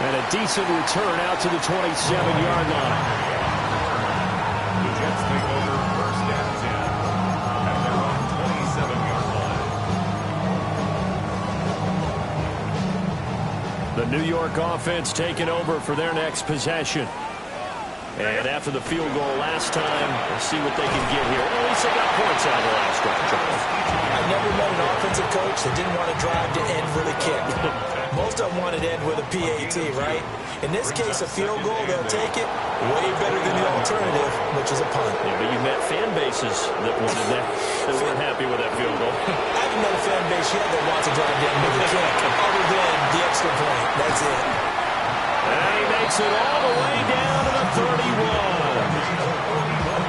And a decent return out to the 27-yard line. The Jets take over first and 10 at their own 27-yard line. The New York offense taking over for their next possession. And after the field goal last time, we'll see what they can get here. At least they got points out of the last drive, Charles. I never met an offensive coach that didn't want to drive to end with a kick. Most of them wanted to end with a PAT, right? In this case, a field goal, they'll take it way better than the alternative, which is a punt. Yeah, but you met fan bases that wanted that, that weren't happy with that field goal. I haven't met a fan base yet that wants to drive to end with a kick, other than the extra point. That's it. And he makes it all the way down to the 31.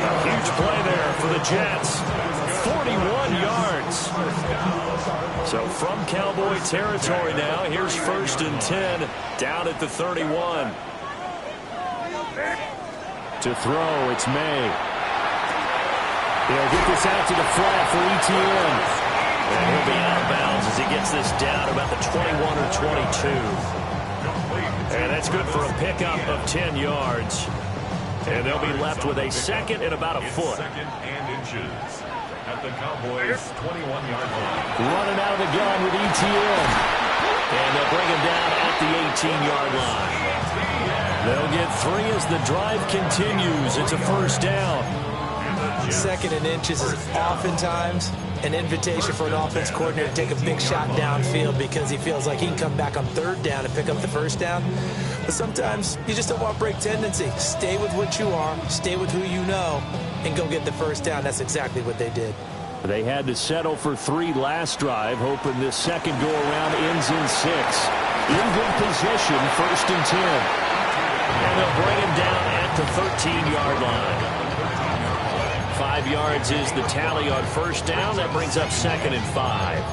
A huge play there for the Jets. 41 yards. So from Cowboy territory now, here's first and 10 down at the 31. To throw, it's May. They'll get this out to the flat for Etienne. And he'll be out of bounds as he gets this down about the 21 or 22. And that's good for a pickup of 10 yards. And they'll be left with a second and about a foot. Second and inches at the Cowboys' 21-yard line. Running out of the gun with Etienne. And they'll bring him down at the 18-yard line. They'll get 3 as the drive continues. It's a first down. Second and inches is oftentimes an invitation for an offense coordinator to take a big shot downfield because he feels like he can come back on third down and pick up the first down. But sometimes you just don't want break tendency. Stay with what you are, stay with who you know, and go get the first down. That's exactly what they did. They had to settle for 3 last drive, hoping this second go-around ends in 6. In good position, first and 10. And they'll bring him down at the 13-yard line. 5 yards is the tally on first down. That brings up second and 5.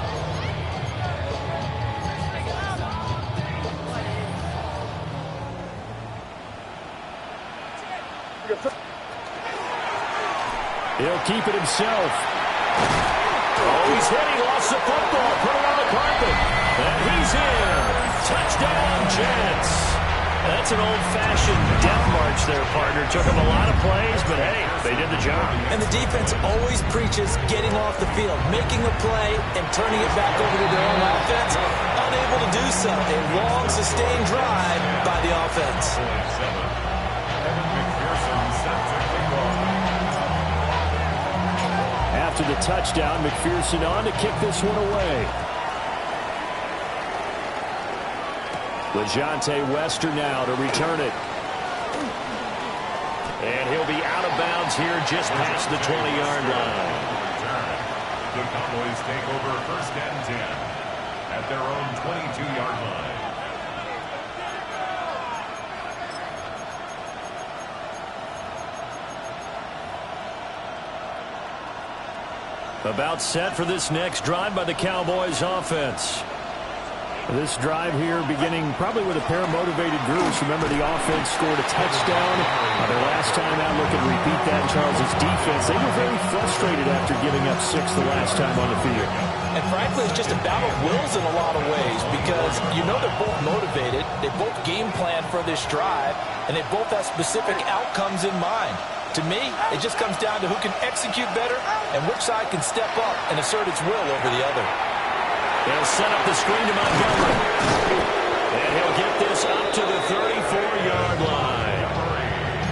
He'll keep it himself. Oh, he's hit. He lost the football. Put it on the carpet. And he's in. Touchdown, Jets. That's an old-fashioned death march there, partner. Took him a lot of plays, but hey, they did the job. And the defense always preaches getting off the field, making a play, and turning it back over to their own offense. Unable to do so. A long, sustained drive by the offense. After the touchdown, McPherson on to kick this one away. LeJohntay Wester now to return it. And he'll be out of bounds here just past the 20-yard line. The Cowboys take over first and 10 at their own 22-yard line. About set for this next drive by the Cowboys offense. This drive here beginning probably with a pair of motivated groups. Remember, the offense scored a touchdown. Their last time out, looking to repeat that. Charles's defense, they were very frustrated after giving up 6 the last time on the field. And frankly, it's just a battle of wills in a lot of ways because you know they're both motivated. They both game plan for this drive, and they both have specific outcomes in mind. To me, it just comes down to who can execute better and which side can step up and assert its will over the other. They'll set up the screen to Montgomery. And he'll get this up to the 34-yard line.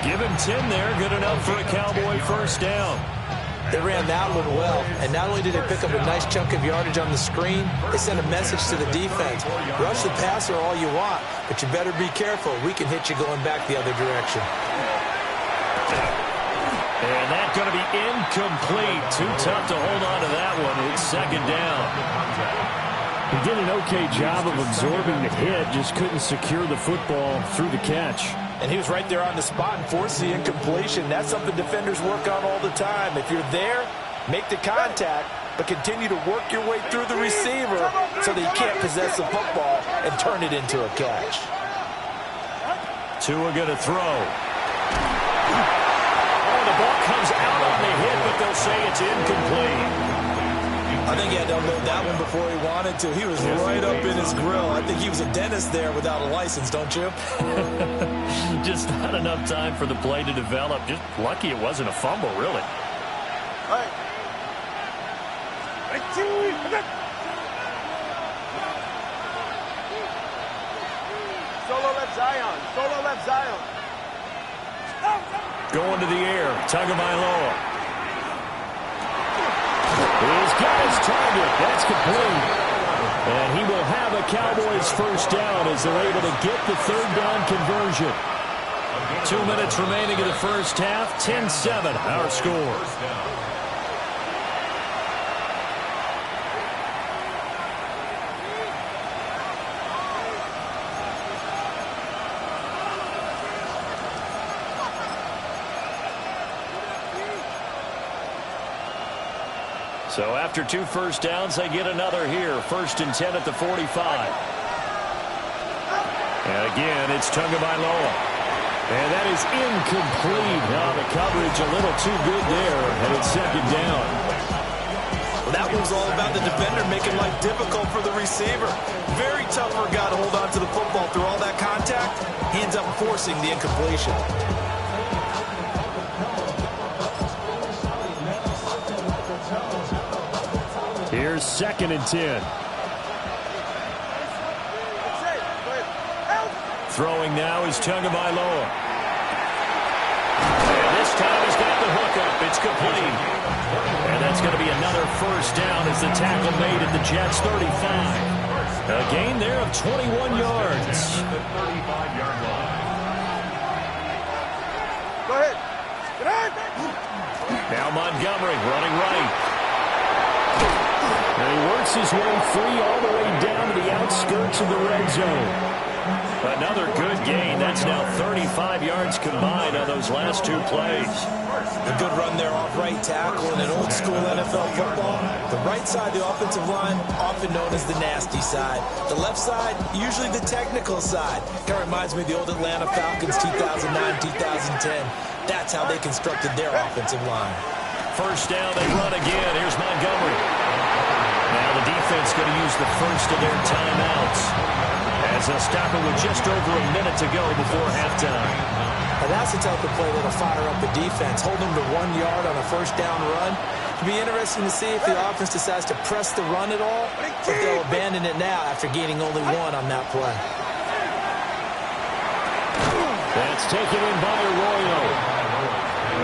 Give him 10 there. Good enough for a Cowboy first down. They ran that one well, and not only did they pick up a nice chunk of yardage on the screen, they sent a message to the defense. Rush the passer all you want, but you better be careful. We can hit you going back the other direction. And that's going to be incomplete. Too tough to hold on to that one. It's second down. He did an okay job of absorbing the hit, just couldn't secure the football through the catch. And he was right there on the spot and forced the incompletion. That's something defenders work on all the time. If you're there, make the contact, but continue to work your way through the receiver so that you can't possess the football and turn it into a catch. Tua going to throw. The ball comes out on the hit, but they'll say it's incomplete. I think he had to unload that one before he wanted to. He was right up in his grill. I think he was a dentist there without a license, don't you? Just not enough time for the play to develop. Just lucky it wasn't a fumble, really. Solo left Zion. Solo left Zion. Going to the air. Tagovailoa. He's got his target. That's complete. And he will have a Cowboys first down as they're able to get the third down conversion. 2 minutes remaining in the first half. 10-7 our score. So after 2 first downs, they get another here. 1st and 10 at the 45. And again, it's Tagovailoa. And that is incomplete. Now the coverage a little too good there, and it's 2nd down. Well, that was all about the defender making life difficult for the receiver. Very tough for a guy to hold on to the football through all that contact. He ends up forcing the incompletion. Here's 2nd and 10. Throwing now is Tagovailoa. And this time he's got the hook up. It's complete. And that's going to be another first down as the tackle made at the Jets' 35. A gain there of 21 yards. Go ahead. Now Montgomery running right. And he works his way free all the way down to the outskirts of the red zone. Another good gain. That's now 35 yards combined on those last 2 plays. A good run there off right tackle in an old school NFL football. The right side, the offensive line, often known as the nasty side. The left side, usually the technical side. Kind of reminds me of the old Atlanta Falcons 2009, 2010. That's how they constructed their offensive line. First down, they run again. Here's Montgomery. Now the defense going to use the first of their timeouts as they'll stop it with just over a minute to go before halftime. Now that's the type of play that'll fire up the defense. Hold them to 1 yard on a first down run. It'll be interesting to see if the offense decides to press the run at all, or if they'll abandon it now after gaining only 1 on that play. That's taken in by Arroyo.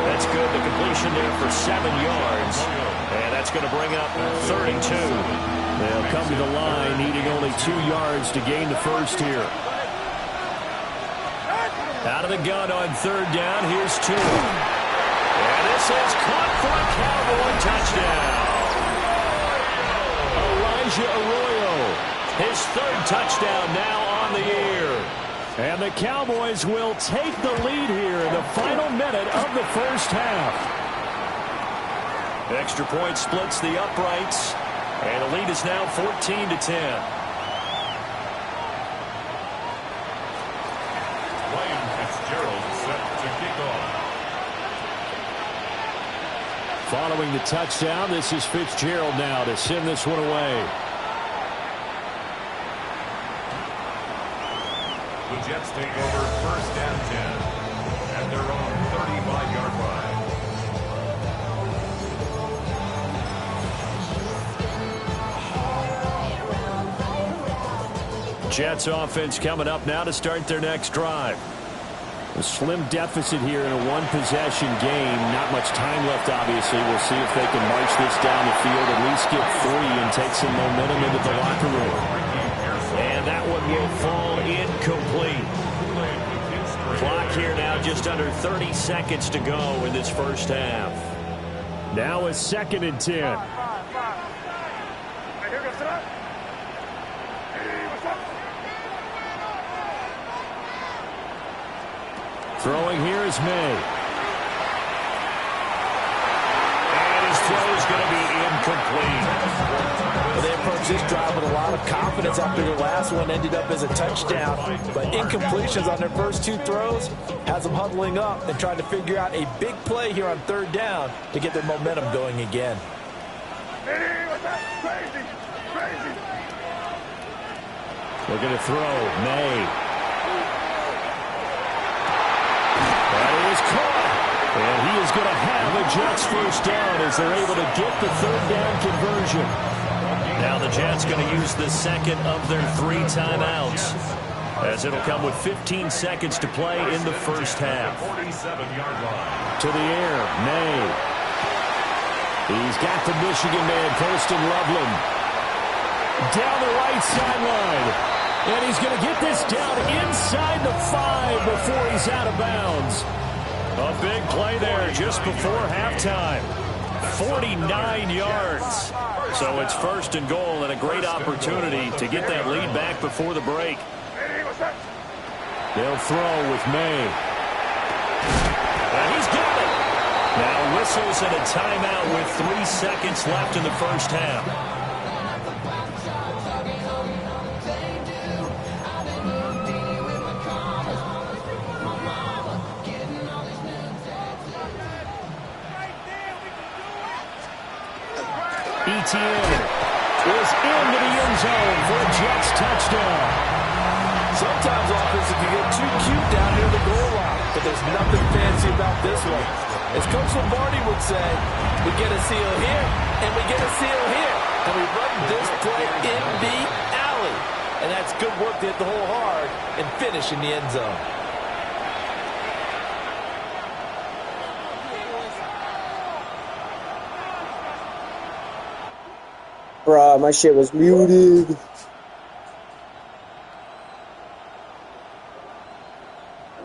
That's good. The completion there for 7 yards. And that's going to bring up 32. They'll come to the line needing only 2 yards to gain the first here. Out of the gun on 3rd down. Here's 2. And this is caught for a Cowboy touchdown. Elijah Arroyo. His 3rd touchdown now on the year. And the Cowboys will take the lead here in the final minute of the first half. Extra point splits the uprights, and the lead is now 14-10. Ryan Fitzgerald set to kick off. Following the touchdown, this is Fitzgerald now to send this one away. The Jets take over 1st and 10 at their own 35-yard line. Jets offense coming up now to start their next drive. A slim deficit here in a 1-possession game. Not much time left, obviously. We'll see if they can march this down the field, at least get 3 and take some momentum into the locker room. And that one will fall incomplete. Clock here now just under 30 seconds to go in this first half. Now a 2nd and 10. Throwing here is May. And his throw is going to be incomplete. Well, they approached this drive with a lot of confidence after their last one ended up as a touchdown. But incompletions on their first 2 throws has them huddling up and trying to figure out a big play here on 3rd down to get their momentum going again. Crazy. Crazy. Looking to throw. May. That is caught. And he is going to have a Jets first down as they're able to get the third down conversion. Now the Jets going to use the second of their 3 timeouts, as it'll come with 15 seconds to play in the first half. 47-yard line. To the air, May. He's got the Michigan man, Colston Loveland. Down the right sideline. And he's going to get this down inside the 5 before he's out of bounds. A big play there just before halftime. 49 yards. So it's first and goal and a great opportunity to get that lead back before the break. They'll throw with May. And he's got it. Now whistles and a timeout with 3 seconds left in the first half. Etienne is into the end zone for a Jets touchdown. Sometimes offense can get too cute down near the goal line, but there's nothing fancy about this one. As Coach Lombardi would say, we get a seal here, and we get a seal here, and we run this play in the alley. And that's good work to hit the hole hard and finish in the end zone. Bruh, my shit was muted.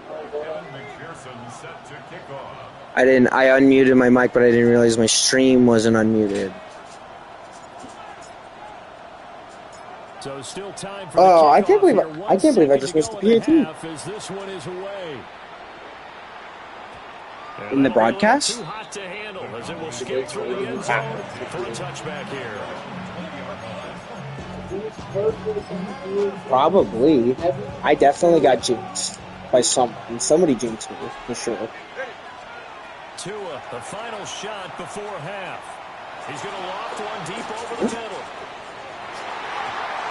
Kevin McPherson set to kick off. I unmuted my mic, but I didn't realize my stream wasn't unmuted. So still time for Oh, the I can't believe kickoff here. I can't believe I just missed the PAT. As this one is away. In the broadcast? Too hot to handle as it will skip through the end zone for a touchback here. Probably. I definitely got jinxed by someone. Somebody jinxed me, for sure. Tua, the final shot before half. He's going to loft one deep over the middle.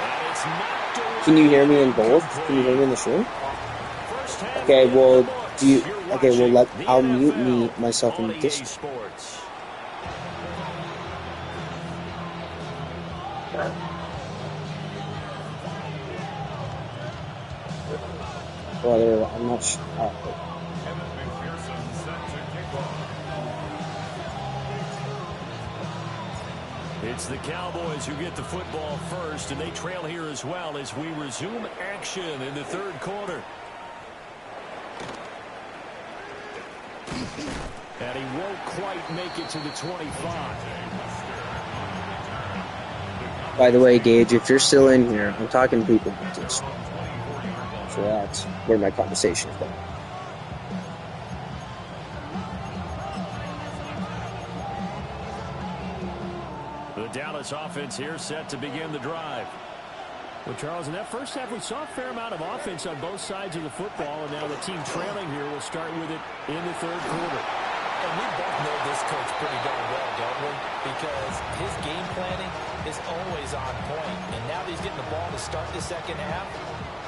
And it's knocked away. Can you hear me in both? Can you hear me in the stream? Okay, well, I'll mute myself in this. Brother, I'm not sure. Kevin McPherson set to kick off. It's the Cowboys who get the football first, and they trail here as well as we resume action in the third quarter. And he won't quite make it to the 25. By the way, Gage, if you're still in here, I'm talking to people about this. So that's where my conversation is going. The Dallas offense here set to begin the drive. Well, Charles, in that first half, we saw a fair amount of offense on both sides of the football, and now the team trailing here will start with it in the third quarter. And we both know this coach pretty darn well, don't we? Because his game planning is always on point. And now that he's getting the ball to start the second half,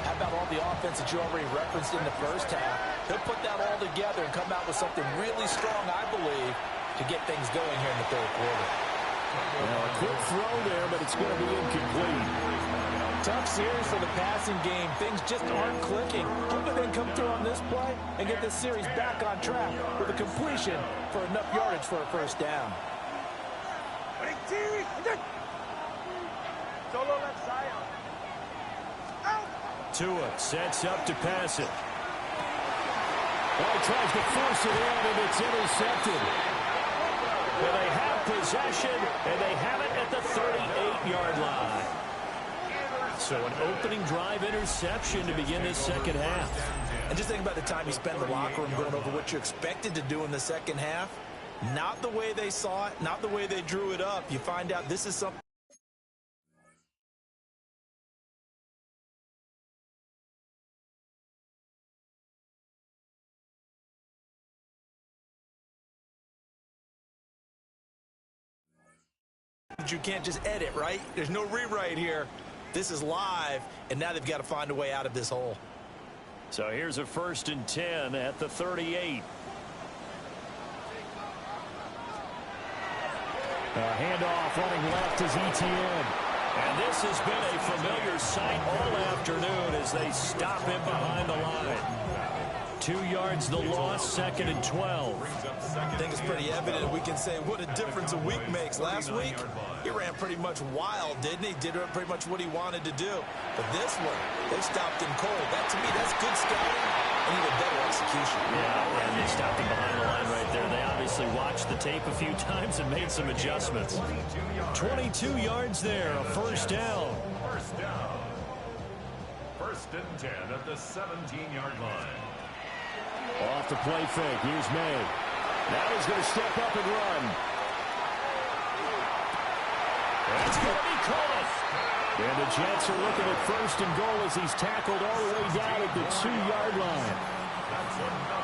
how about all the offense that you already referenced in the first half? He'll put that all together and come out with something really strong, I believe, to get things going here in the third quarter. Well, a quick throw there, but it's going to be incomplete. Tough series for the passing game. Things just aren't clicking. Hoping they can come through on this play and get this series back on track with a completion for enough yardage for a first down. Solo left Zion. Out. Tua sets up to pass it. Well, he tries to force it in, and it's intercepted. Well, they have possession, and they have it at the 38-yard line. So an opening drive interception to begin this second half. And just think about the time you spent in the locker room going over what you expected to do in the second half. Not the way they saw it, not the way they drew it up. You find out this is something. You can't just edit, right? There's no rewrite here. This is live, and now they've got to find a way out of this hole. So here's a 1st and 10 at the 38. A handoff running left is Etienne. And this has been a familiar sight all afternoon as they stop him behind the line. 2 yards the loss, 2nd and 12. I think it's pretty evident we can say what a difference a week makes. Last week, he ran pretty much wild, didn't he? Did pretty much what he wanted to do. But this one, they stopped him cold. That, to me, that's good scouting and even better execution. Yeah, and they stopped him behind the line right there. They obviously watched the tape a few times and made some adjustments. 22 yards there, a 1st down. 1st and 10 at the 17-yard line. Off the play fake. Here's May. Now he's going to step up and run. That's going to be caught. And the Jets are looking at 1st and goal as he's tackled all the way down at the 2-yard line.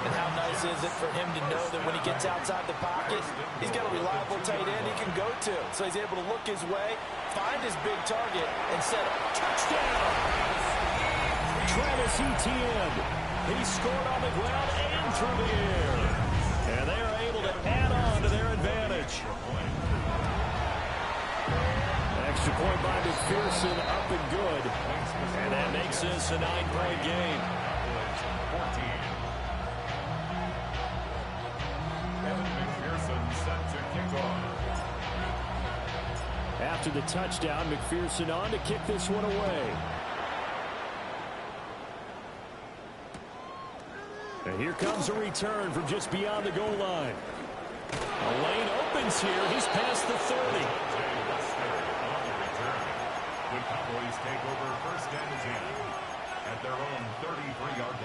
And how nice is it for him to know that when he gets outside the pocket, he's got a reliable tight end he can go to. So he's able to look his way, find his big target, and set up. Touchdown! Travis Etienne. He scored on the ground and through the air. And they are able to add on to their advantage. Extra point by McPherson, up and good. And that makes this a 9-point game. 14. Evan McPherson set to kick off. After the touchdown, McPherson on to kick this one away. And here comes a return from just beyond the goal line. A lane opens here. He's past the 30. The Cowboys take over 1st and 10 at their own 33-yard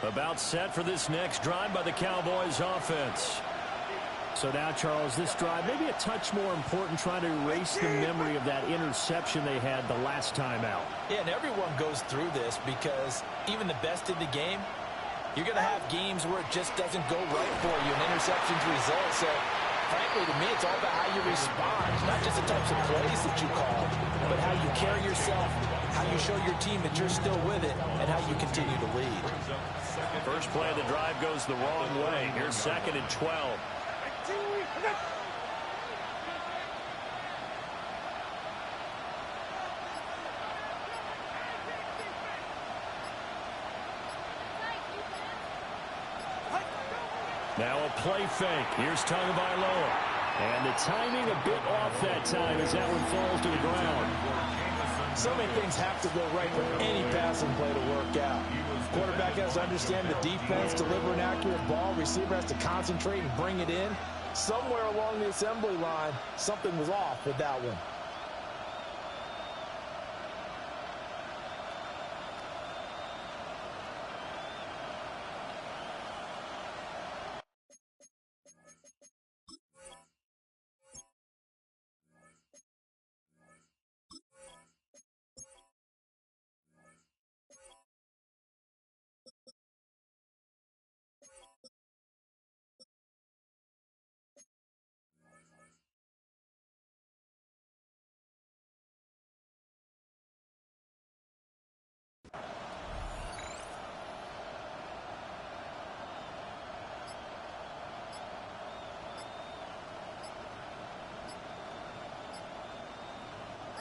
line. About set for this next drive by the Cowboys offense. So now, Charles, this drive maybe a touch more important, trying to erase the memory of that interception they had the last time out. Yeah, and everyone goes through this because even the best in the game, you're going to have games where it just doesn't go right for you, and interceptions result. So, frankly, to me, it's all about how you respond, not just the types of plays that you call, but how you carry yourself, how you show your team that you're still with it, and how you continue to lead. First play of the drive goes the wrong way. Here's 2nd and 12. Now a play fake. Here's Tagovailoa. And the timing a bit off that time as that one falls to the ground. So many things have to go right for any passing play to work out. Quarterback has to understand the defense, deliver an accurate ball. Receiver has to concentrate and bring it in. Somewhere along the assembly line, something was off with that one.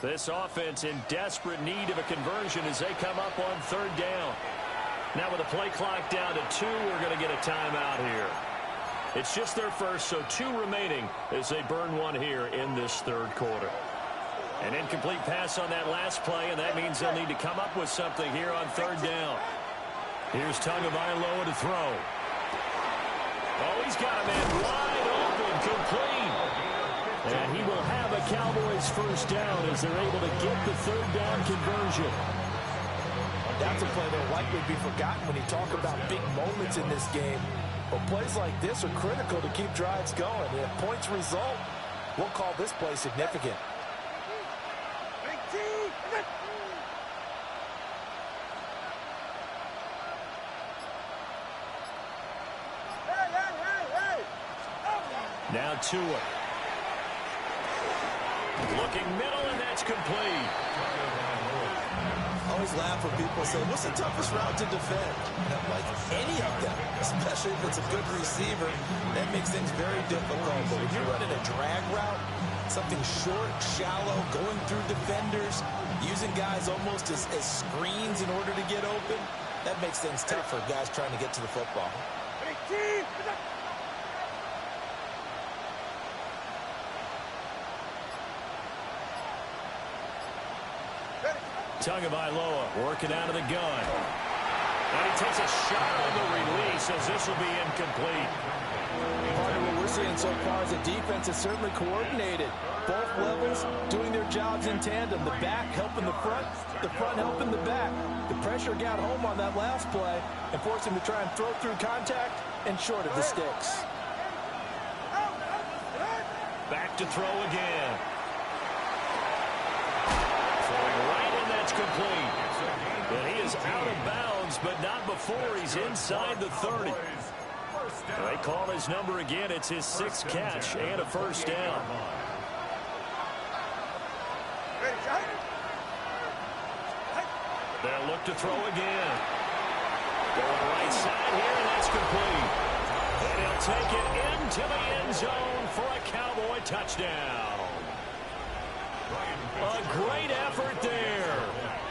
This offense in desperate need of a conversion as they come up on 3rd down. Now with the play clock down to 2, we're going to get a timeout here. It's just their first, so 2 remaining as they burn one here in this 3rd quarter. An incomplete pass on that last play, and that means they'll need to come up with something here on 3rd down. Here's Tagovailoa to throw. Oh, he's got a man wide open, complete. And he will have a Cowboys 1st down as they're able to get the 3rd down conversion. That's a play that will likely be forgotten when you talk about big moments in this game. But plays like this are critical to keep drives going. And if points result, we'll call this play significant. Now Tua. Looking middle, and that's complete. I always laugh when people say, what's the toughest route to defend? And I'm like, any of them, especially if it's a good receiver, that makes things very difficult. But when you're running a drag route, something short, shallow, going through defenders, using guys almost as screens in order to get open, that makes things tough for guys trying to get to the football. Tagovailoa working out of the gun. And he takes a shot on the release as this will be incomplete. Part of what we're seeing so far is the defense is certainly coordinated. Both levels doing their jobs in tandem. The back helping the front helping the back. The pressure got home on that last play and forced him to try and throw through contact and short of the sticks. Back to throw again. Throwing right, and that's complete. But he is out of bounds, but not before he's inside the 30. They call his number again. It's his 6th catch and a first down. They'll look to throw again. Going right side here, and that's complete. And he'll take it into the end zone for a Cowboy touchdown. A great effort there.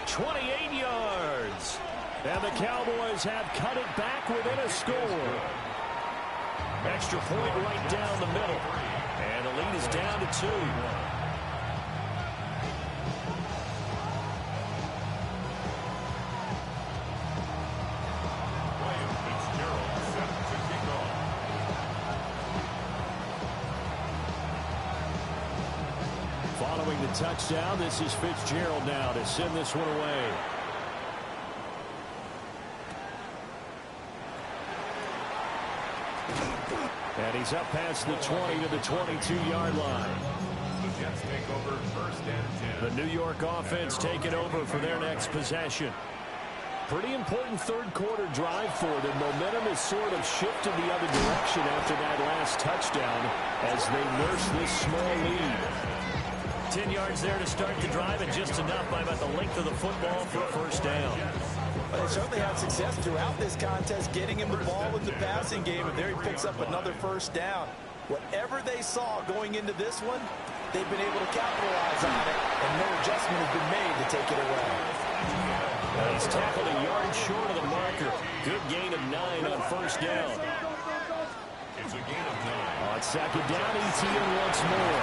28 yards. And the Cowboys have cut it back within a score. Extra point right down the middle. And the lead is down to 2. Following the touchdown, this is Fitzgerald now to send this one away. And he's up past the 20 to the 22-yard line. The Jets take over 1st and 10. The New York offense taking over for their next possession. Pretty important third-quarter drive for them. Momentum has sort of shifted the other direction after that last touchdown as they nurse this small lead. 10 yards there to start the drive, and just enough by about the length of the football for a first down. Well, they certainly had success throughout this contest, getting him the ball in the passing game, and there he picks up another first down. Whatever they saw going into this one, they've been able to capitalize on it, and no adjustment has been made to take it away. He's tackled a yard short of the marker. Good gain of 9 on first down. It's a gain of 9. On second down, Etienne once more.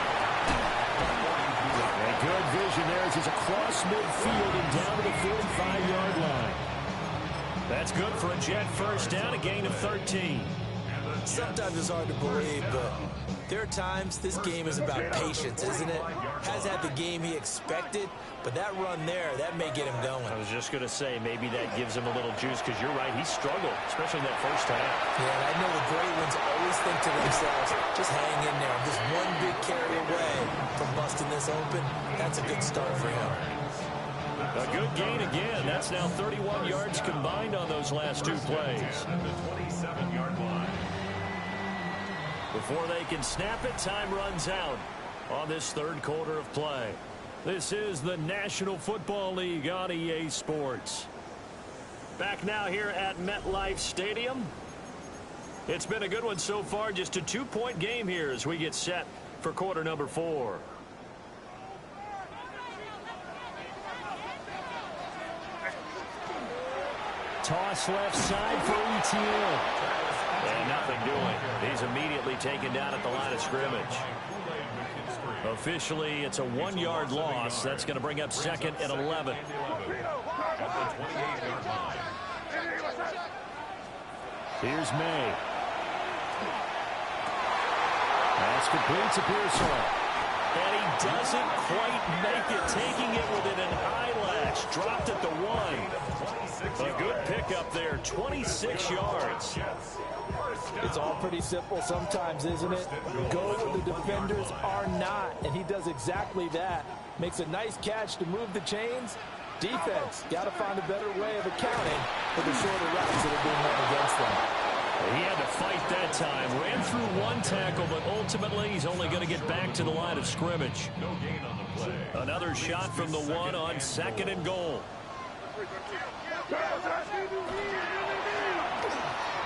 And good vision there as he's across midfield and down to the 45-yard line. That's good for a Jet first down, a gain of 13. Sometimes it's hard to believe, but there are times this game is about patience, isn't it? Has had the game he expected, but that run there, that may get him going. I was just going to say, maybe that gives him a little juice, because you're right, he struggled, especially in that first half. Yeah, and I know the great ones always think to themselves, just hang in there. I'm just one big carry away from busting this open. That's a good start for him. A good gain again. That's now 31 yards combined on those last 2 plays. At the 27-yard line. Before they can snap it, time runs out on this third quarter of play. This is the National Football League on EA Sports. Back now here at MetLife Stadium. It's been a good one so far. Just a 2-point game here as we get set for quarter number 4. Toss left side for Etienne. And nothing doing. He's immediately taken down at the line of scrimmage. Officially, it's a 1-yard loss. That's going to bring up second and 11. Here's May. That's complete to Pearson. And he doesn't quite make it, taking it within an eyelash. Dropped at the 1. A good pickup there, 26 yards. It's all pretty simple sometimes, isn't it? Go where the defenders are not, and he does exactly that. Makes a nice catch to move the chains. Defense got to find a better way of accounting for the shorter routes that are being run against them. He had to fight that time. Ran through one tackle, but ultimately he's only going to get back to the line of scrimmage. No gain on the play. Another shot from the one on 2nd and goal.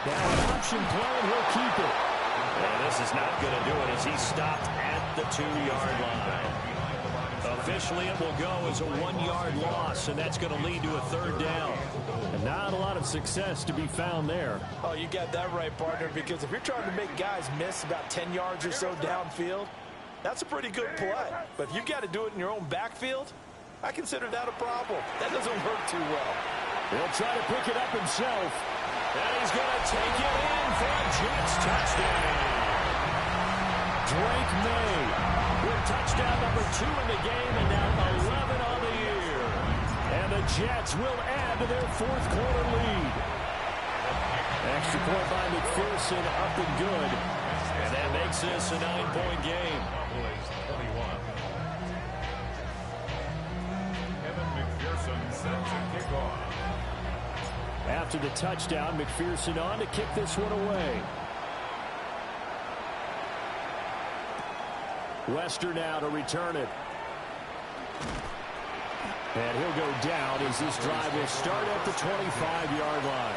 Now an option play, and he'll keep it. And this is not going to do it as he's stopped at the 2-yard line. Officially, it will go as a 1-yard loss, and that's going to lead to a 3rd down. And not a lot of success to be found there. Oh, you got that right, partner, because if you're trying to make guys miss about 10 yards or so downfield, that's a pretty good play. But if you've got to do it in your own backfield, I consider that a problem. That doesn't work too well. He'll try to pick it up himself. And he's going to take it in for a Jets touchdown. Drake May with touchdown number 2 in the game and now 11 on the year. And the Jets will add to their 4th quarter lead. Extra point by McPherson, up and good. And that makes this a 9-point game. Evan McPherson set to kick off. After the touchdown, McPherson on to kick this one away. Wester now to return it. And he'll go down as this drive will start at the 25-yard line.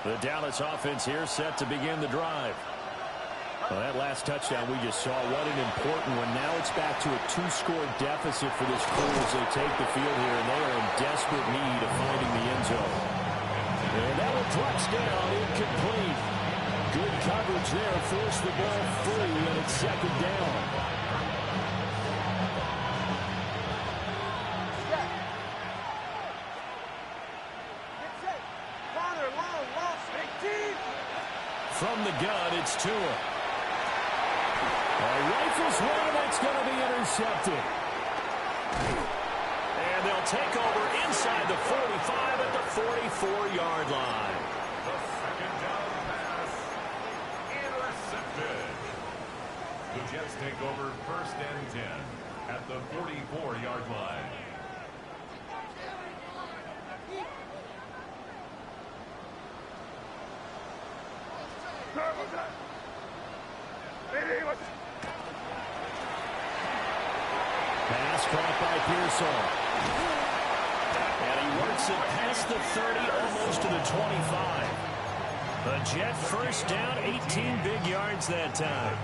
The Dallas offense here set to begin the drive. Well, that last touchdown we just saw, what an important one. Now it's back to a 2-score deficit for this crew as they take the field here, and they are in desperate need of finding the end zone. And that one drops down, incomplete. Good coverage there, forced the ball free, and it's 2nd down. From the gun, it's Tua. Rifles one, that's going to be intercepted. And they'll take over inside the 45 at the 44-yard line. The 2nd down pass intercepted. The Jets take over 1st and 10 at the 44-yard line. Pass caught by Pearsall. And he works it past the 30, almost to the 25. The Jet 1st down, 18 big yards that time.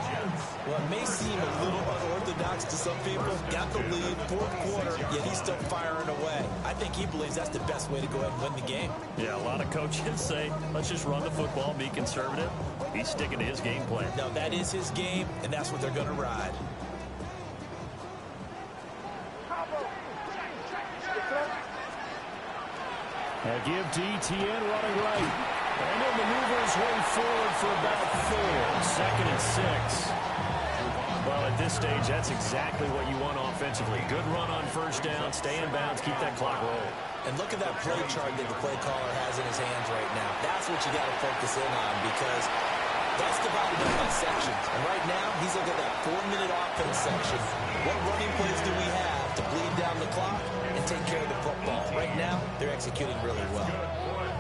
Well, it may seem a little unorthodox to some people. Got the lead, 4th quarter, yet he's still firing away. I think he believes that's the best way to go ahead and win the game. Yeah, a lot of coaches say, let's just run the football, be conservative. He's sticking to his game plan. No, that is his game, and that's what they're going to ride. Now give to ETN running right. And he'll maneuver his way forward for about 4. 2nd and 6. Well, at this stage, that's exactly what you want offensively. Good run on 1st down, stay in bounds, keep that clock rolling. And look at that play chart that the play caller has in his hands right now. That's what you got to focus in on because that's divided up by sections. And right now, he's looking at that 4-minute offense section. What running plays do we have to bleed down the clock and take care of the football? Right now, they're executing really well.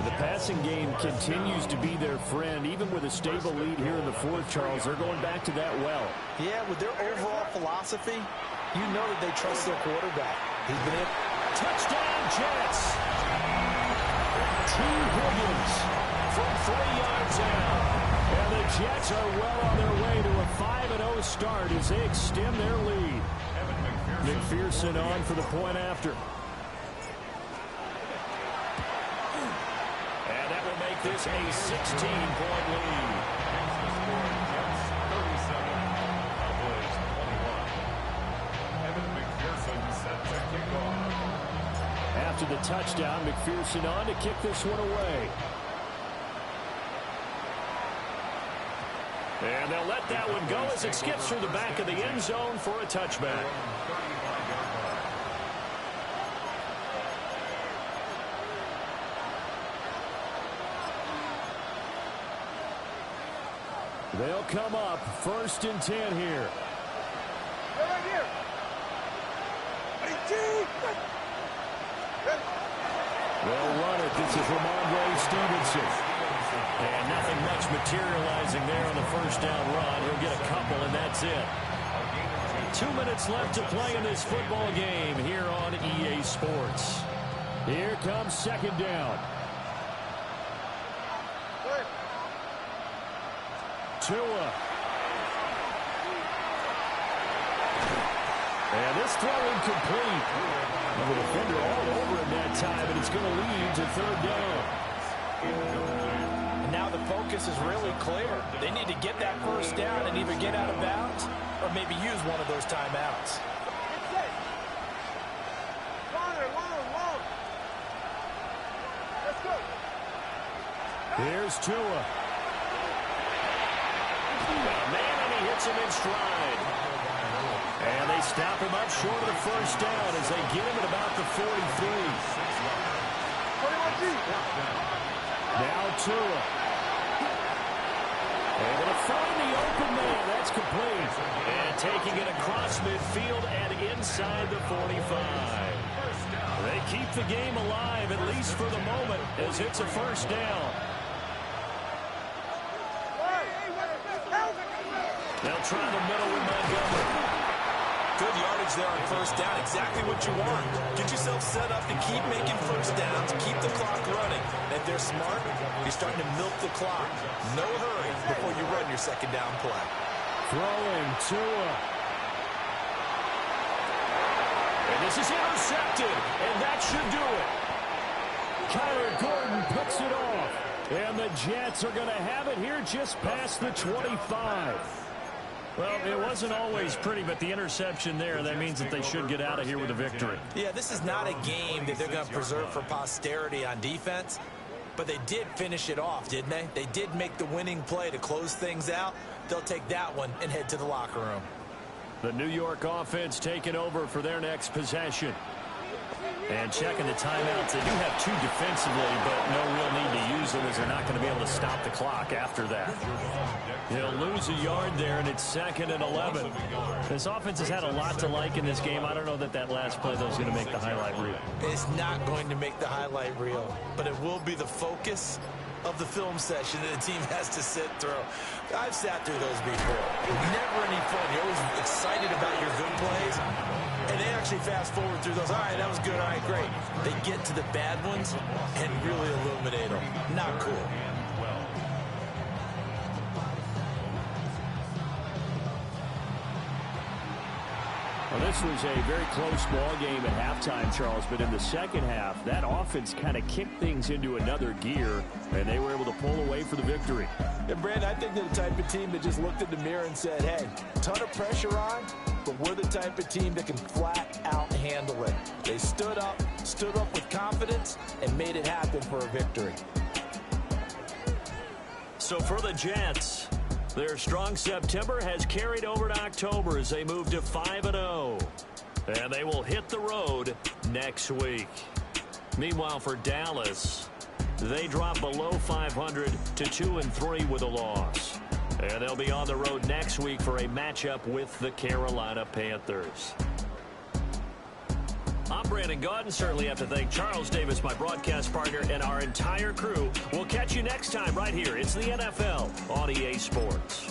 The passing game continues to be their friend. Even with a stable lead here in the 4th, Charles, they're going back to that well. Yeah, with their overall philosophy, you know that they trust their quarterback. He's been in. Touchdown, Jets! T. Higgins from 3 yards out. And the Jets are well on their way to a 5-0 start as they extend their lead. McPherson on for the point after. And that will make this a 16-point lead. After the touchdown, McPherson on to kick this one away. And they'll let that one go as it skips through the back of the end zone for a touchback. They'll come up 1st and 10 here. Right here. They'll run it. This is Ramondre Stevenson. And nothing much materializing there on the first down run. He'll get a couple, and that's it. 2 minutes left to play in this football game here on EA Sports. Here comes second down. Tua. And this throw incomplete. And the defender all over him that time, and it's going to lead to third down. And now the focus is really clear. They need to get that first down and either get out of bounds or maybe use one of those timeouts. Long. Let's go. Here's Tua. Man, and he hits him in stride. And they stop him up short of the first down as they get him at about the 43. Now Tua. Able to find the open man. That's complete. And taking it across midfield and inside the 45. They keep the game alive, at least for the moment, as it's a first down. They'll try the middle with Montgomery. Good yardage there on first down. Exactly what you want. Get yourself set up to keep making first downs, keep the clock running. And if they're smart, you're starting to milk the clock. No hurry before you run your second down play. Throwing Tua. And this is intercepted, and that should do it. Kyler Gordon picks it off. And the Jets are going to have it here just past the 25. Well, it wasn't always pretty, but the interception there, that means that they should get out of here with a victory. Yeah, this is not a game that they're going to preserve for posterity on defense, but they did finish it off, didn't they? They did make the winning play to close things out. They'll take that one and head to the locker room. The New York offense taking over for their next possession. And checking the timeouts. They do have two defensively, but no real need to use them as they're not going to be able to stop the clock after that. He'll lose a yard there, and it's 2nd and 11. This offense has had a lot to like in this game. I don't know that that last play, though, is going to make the highlight reel. It's not going to make the highlight reel, but it will be the focus of the film session that the team has to sit through. I've sat through those before. Never any fun. You're always excited about your good plays. And they actually fast forward through those. All right, that was good. All right, great. They get to the bad ones and really illuminate them. Not cool. Well, this was a very close ball game at halftime, Charles, but in the second half, that offense kind of kicked things into another gear, and they were able to pull away for the victory. And, Brandon, I think they're the type of team that just looked in the mirror and said, hey, ton of pressure on, but we're the type of team that can flat out handle it. They stood up with confidence, and made it happen for a victory. So for the Jets, their strong September has carried over to October as they move to 5-0. And they will hit the road next week. Meanwhile, for Dallas, they drop below 500 to 2-3 with a loss. And they'll be on the road next week for a matchup with the Carolina Panthers. I'm Brandon Gaudin. Certainly have to thank Charles Davis, my broadcast partner, and our entire crew. We'll catch you next time right here. It's the NFL on EA Sports.